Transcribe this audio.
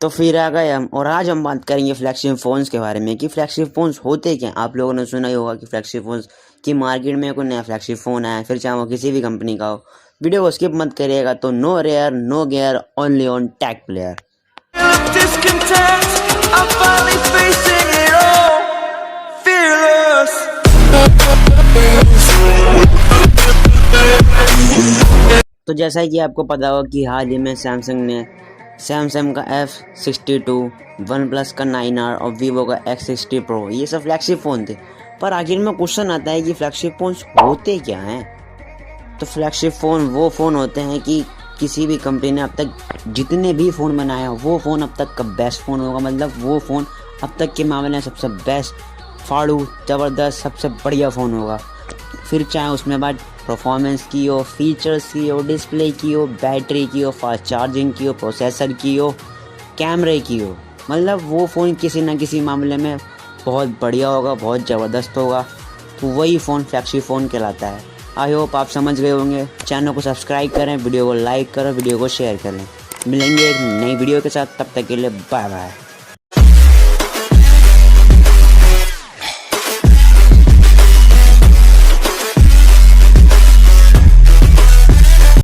तो फिर आ गए हम, और आज हम बात करेंगे फ्लैगशिप फ़ोन्स के बारे में कि फ्लैगशिप फ़ोन्स होते क्या। आप लोगों ने सुना ही होगा कि फ्लैगशिप फ़ोन्स की मार्केट में कोई नया फ्लैगशिप फ़ोन आया, फिर चाहे वो किसी भी कंपनी का हो। वीडियो को स्किप मत करिएगा। तो no rare no gear only on tag player. तो जैसा कि आपको पता होगा कि हाल ही में सैमसंग ने सैमसंग का F62, वन प्लस का 9R और वीवो का X60 Pro, ये सब फ्लैगशिप फ़ोन थे। पर आखिर में क्वेश्चन आता है कि फ्लैगशिप फ़ोन्स होते क्या हैं। तो फ्लैगशिप फ़ोन वो फ़ोन होते हैं कि किसी भी कंपनी ने अब तक जितने भी फ़ोन बनाए हो वो फ़ोन अब तक का बेस्ट फ़ोन होगा। मतलब वो फ़ोन अब तक के मामले में सबसे बेस्ट, फाड़ू, ज़बरदस्त, सबसे बढ़िया फ़ोन होगा। फिर चाहे उसमें बात परफॉर्मेंस की हो, फीचर्स की हो, डिस्प्ले की हो, बैटरी की हो, फास्ट चार्जिंग की हो, प्रोसेसर की हो, कैमरे की हो, मतलब वो फ़ोन किसी ना किसी मामले में बहुत बढ़िया होगा, बहुत ज़बरदस्त होगा। तो वही फ़ोन फ्लैगशिप फ़ोन कहलाता है। आई होप आप समझ गए होंगे। चैनल को सब्सक्राइब करें, वीडियो को लाइक करें, वीडियो को शेयर करें। मिलेंगे एक नई वीडियो के साथ, तब तक के लिए बाय बाय।